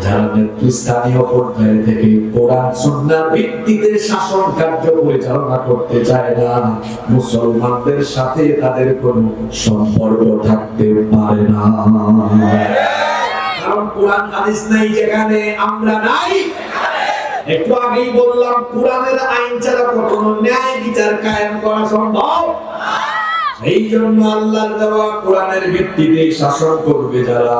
যারা নেতৃস্থানীয় পর্যায়ে থেকে কোরআন সুন্নাহর ভিত্তিতে শাসন কার্য পরিচালনা করতে চায় না, মুসলমানদের সাথে তাদের কোনো সম্পর্ক থাকতে পারে না। কারণ কোরআন হাদিস নাই যেখানে, আমরা নাই। একটু আগেই বললাম কোরআনের আইন ছাড়া কখনো ন্যায় বিচার কায়েম করা সম্ভব। এই জন্য আল্লাহর দেওয়া কোরআনের ভিত্তিতে শাসন করবে যারা,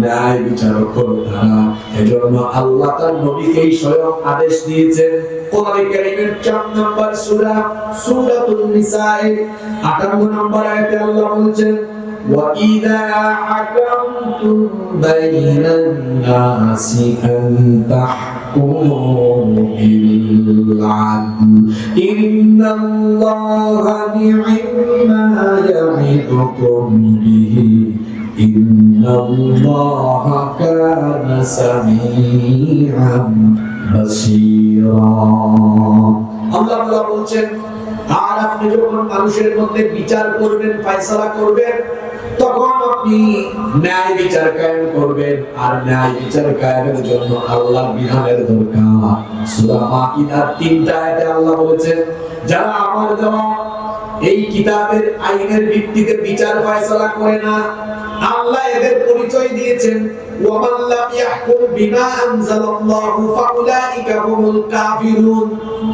ন্যায় বিচারক হবে তারা। এজন্য আল্লাহ তার নবীকেই স্বয়ং আদেশ দিয়েছেন। কোরআনে কারীমের 4 নম্বর সূরা সূরাতুন নিসায়ে 58 নম্বর আয়াতে আল্লাহ বলছেন, وَإِذَا حَكَمْتُمْ بَيْنَ النَّاسِ أَن تَحْكُمُوا بِالْعَدْلِ إِنَّ اللَّهَ نِعِمَّا يَعِظُكُمْ بِهِ إِنَّ اللَّهَ كَانَ سَمِيعًا بَصِيرًا। আল্লাহ বলছেন, আর আপনি যখন মানুষের মধ্যে বিচার করবেন, ফয়সালা করবেন, তখন আপনি ন্যায় বিচার কায়েম করবেন। আর ন্যায় বিচার কায়েমের জন্য আল্লাহর বিধানের দরকার। সূরা মাইদার 3টা আয়াতে আল্লাহ বলেছেন, যারা আমার দেওয়া এই কিতাবের আইনের ভিত্তিতে বিচার ফয়সালা করে না, আল্লাহ এদের পরিচয় দিয়েছেন, وَمَنْ لَمْ يَحْكُمْ بِمَا أَنزَلَ اللَّهُ فَأُولَئِكَ هُمُ الْكَافِرُونَ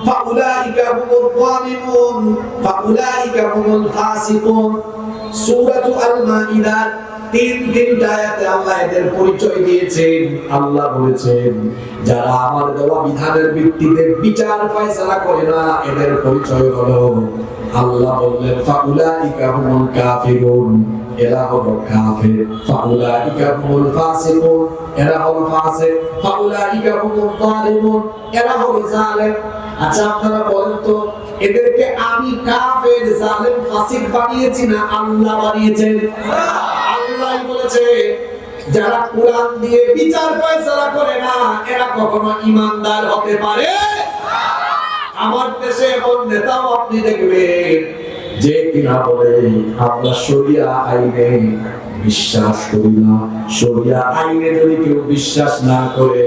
فَأُولَئِكَ هُمُ الظَّالِمُونَ فَأُولَئِكَ هُمُ الْفَاسِقُونَ। সূরা আল-মাইদা 3টা আয়াতে আল্লাহ এদের পরিচয় দিয়েছেন। আল্লাহ বলেছেন, যারা আমার দেওয়া বিধানের ভিত্তিতে বিচার ফয়সালা করে না, এদের পরিচয় হলো, আল্লাহ বললেন, ফাউলাইকা হুমুল কাফিরুন, এরা হলো কাফির। ফাউলাইকা হুমুল ফাসিকুন, এরা হলো ফাসিক। ফাউলাইকা হুমুল যালিমুন, এরা হলো জালেম। আচ্ছা আপনারা বলেন তো, এদেরকে আমি কাফের, জালেম, ফাসিক বানিয়েছি না আল্লাহ বানিয়েছেন? আল্লাহই বলেছে, যারা কোরআন দিয়ে বিচার ফয়সালা করে না, এরা কখনো ঈমানদার হতে পারে? আমার দেশে এমন নেতাও আপনি দেখবেন যে কিনা বলে, আমরা শরিয়া আইনে বিশ্বাস করি না। শরিয়া আইনে যদি কেউ বিশ্বাস না করে,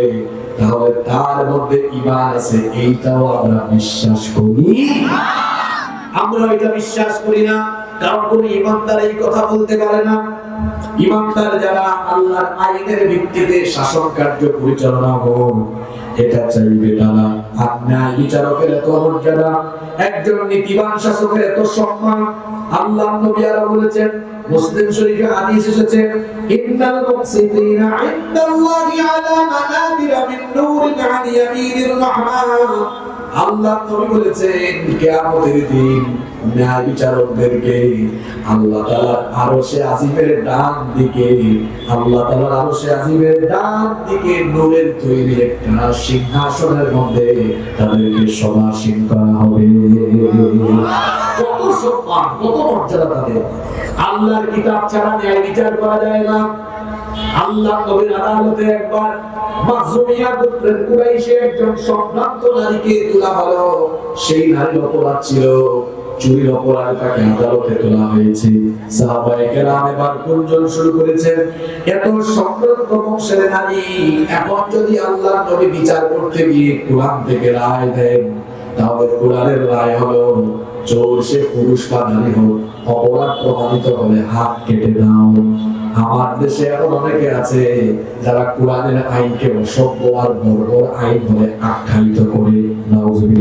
তাহলে তার মধ্যে ঈমান আছে, এইটাও আমরা বিশ্বাস করি। আমরা এটা বিশ্বাস করি না, কারণ কোন ঈমানদার এই কথা বলতে পারে না। ঈমানদার যারা আল্লাহর আইনের ভিত্তিতে শাসন কার্য পরিচালনা হোক, এটা চাইবে তারা। আপনার বিচারকের এত মর্যাদা, একজন নীতিবান শাসকের এত সম্মান। আল্লাহ নবী আরো বলেছেন, মুসলিম শরীফে হাদিস এসেছে, ইন্নাল মুকসিতিনা ইনদাল্লাহি আলা মানাবিরা মিন নূরিন আন ইয়ামিনির রহমান। আল্লাহ নবী বলেছেন, কিয়ামতের দিন ন্যায় বিচারকদেরকে আল্লাহ তাআলার আরশে আজিমের ডান দিকে, আল্লাহ তাআলার আরশে আজিমের ডান দিকে নূরের তৈরি একটা সিংহাসনের মধ্যে তাদেরকে সমাসীন করা হবে। কত সম্মান, কত মর্যাদা তাদের! আল্লাহর কিতাব ছাড়া ন্যায় বিচার করা যায় না। আল্লাহ নবীর আদালতে একবার মাখজুমিয়া গোত্রের কুরাইশে একজন সম্ভ্রান্ত নারীকে তোলা হলো। সেই নারীর অপরাধ ছিল চুরির অপরাধে, তাকে আদালতে তোলা হয়েছে। সাহাবায়ে কেরাম এবার গুঞ্জন শুরু করেছেন, এত সম্ভ্রান্ত বংশের নারী, এখন যদি আল্লাহর নবী বিচার করতে গিয়ে কোরআন থেকে রায় দেন, তাহলে কোরআনের রায় হলো, চোর সে পুরুষ বা নারী হোক, অপরাধ প্রমাণিত হলে হাত কেটে দাও। আমার দেশে এমন অনেকে আছে যারা কোরআনের আইনকে অসভ্য আর বর্বর আইন বলে আখ্যায়িত করে। নাউজুবিল্লাহ।